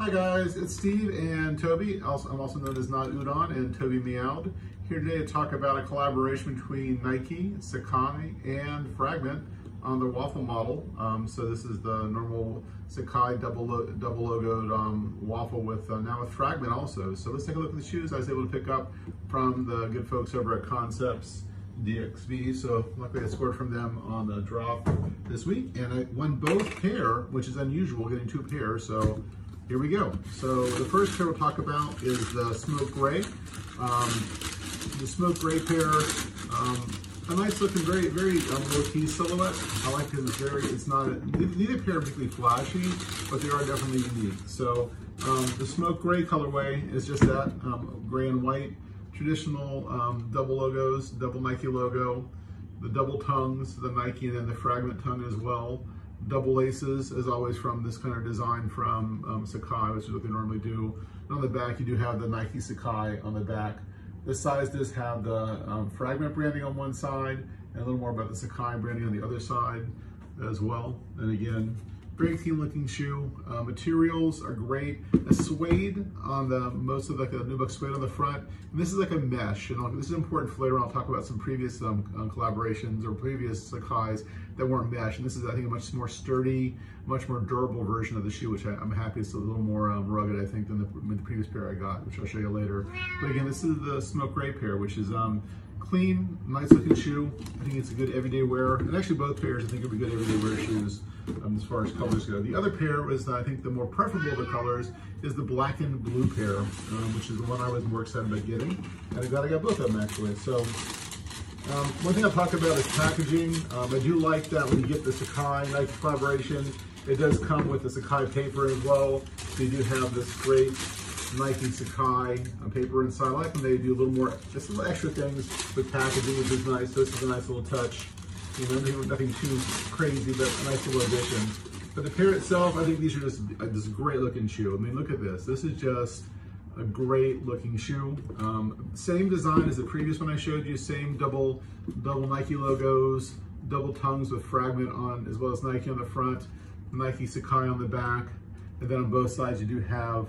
Hi guys, it's Steve and Toby. I'm also known as NotUdon and Toby Meowed. Here today to talk about a collaboration between Nike, Sacai, and Fragment on the waffle model. So this is the normal Sacai double logoed waffle with now with Fragment also. So let's take a look at the shoes I was able to pick up from the good folks over at cncptsdxb. So luckily I scored from them on the drop this week, and I won both pair, which is unusual, getting two pairs. So here we go. So the first pair we'll talk about is the smoke gray. The smoke gray pair, a nice looking, very low-key silhouette. I like it. Neither pair are particularly flashy, but they are definitely unique. So the smoke gray colorway is just that, gray and white, traditional double logos, double Nike logo, the double tongues, the Nike and then the Fragment tongue as well. Double laces, as always, from this kind of design from Sacai, which is what they normally do. And on the back, you do have the Nike Sacai on the back. This size does have the Fragment branding on one side, and a little more about the Sacai branding on the other side as well. And again, very clean looking shoe. Materials are great. A suede on the most of the nubuck suede on the front, and this is like a mesh. And this is important for later on. I'll talk about some previous collaborations or previous Sacais that weren't mesh. And this is, I think, a much more sturdy, much more durable version of the shoe, which I'm happy is a little more rugged, I think, than the previous pair I got, which I'll show you later. But again, this is the smoke gray pair, which is clean, nice looking shoe. I think it's a good everyday wear, and actually both pairs I think would be good everyday wear shoes as far as colors go. The other pair was, I think, the more preferable of the colors is the black and blue pair, which is the one I was more excited about getting, and I'm glad I got both of them actually. So one thing I'll talk about is packaging. I do like that when you get the Sacai Nike collaboration, it does come with the Sacai paper as well. So you do have this great Nike Sacai paper inside. I like when they do a little more, just little extra things with packaging, which is nice. So this is a nice little touch. You know, nothing too crazy, but a nice little addition. But the pair itself, I think these are just this great looking shoe. I mean, look at this. This is just a great looking shoe. Same design as the previous one I showed you. Same double Nike logos, double tongues with Fragment on, as well as Nike on the front, Nike Sacai on the back, and then on both sides you do have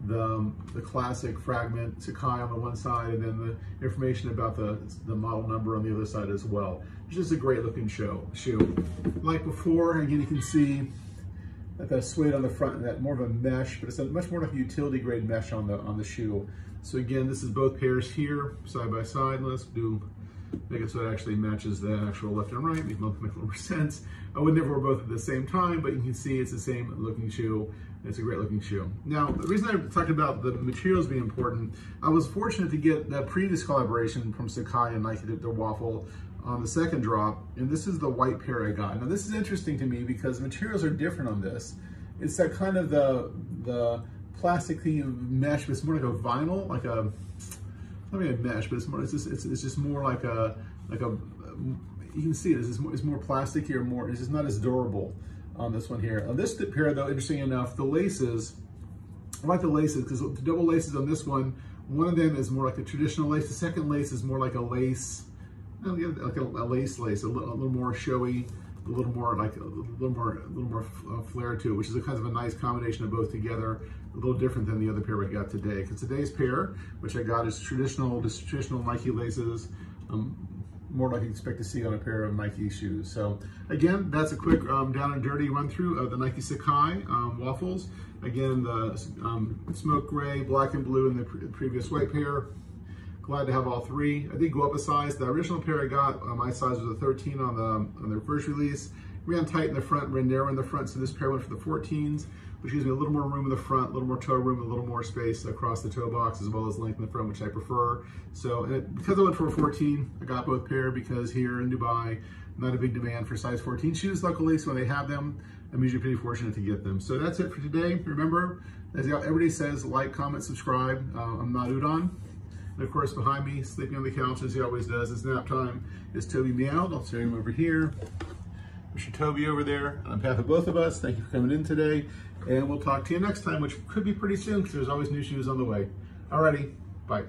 the classic Fragment Sacai on the one side, and then the information about the model number on the other side as well. It's just a great looking shoe. Like before, again, you can see that the suede on the front, and that more of a mesh, but it's a much more like a utility grade mesh on the shoe. So again, this is both pairs here, side by side. Let's make it so it actually matches the actual left and right, make a little more sense. I would never wear both at the same time, but you can see it's the same looking shoe. It's a great looking shoe. Now, the reason I talked about the materials being important, I was fortunate to get that previous collaboration from Sacai and Nike, the waffle, on the second drop, and this is the white pair I got. Now this is interesting to me because the materials are different on this. It's that kind of the plasticky mesh, but it's more like a vinyl, like a, not really a mesh, but it's just more like a, you can see it, it's more plasticky, or more, it's just not as durable on this one here. On this pair though, interesting enough, the laces, I like the laces because the double laces on this one of them is more like a traditional lace. The second lace is more like a lace, like a lace, a little more showy, a little more flair to it, which is a kind of a nice combination of both together. A little different than the other pair we got today. Because today's pair, which I got, is traditional Nike laces, more like you expect to see on a pair of Nike shoes. So again, that's a quick down and dirty run through of the Nike Sacai waffles. Again, the smoke gray, black and blue, and the previous white pair. Glad to have all three. I did go up a size. The original pair I got, my size was a 13 on their first release. Ran tight in the front, ran narrow in the front, so this pair went for the 14s, which gives me a little more room in the front, a little more toe room, a little more space across the toe box, as well as length in the front, which I prefer. So because I went for a 14, I got both pair because here in Dubai, not a big demand for size 14 shoes, luckily, so when they have them, I'm usually pretty fortunate to get them. So that's it for today. Remember, as everybody says, like, comment, subscribe. I'm NotUdon. And of course, behind me, sleeping on the couch as he always does, it's nap time, is Toby Meowed. I'll show him over here. Mr. Toby over there. On behalf of both of us, thank you for coming in today. And we'll talk to you next time, which could be pretty soon because there's always new shoes on the way. Alrighty, bye.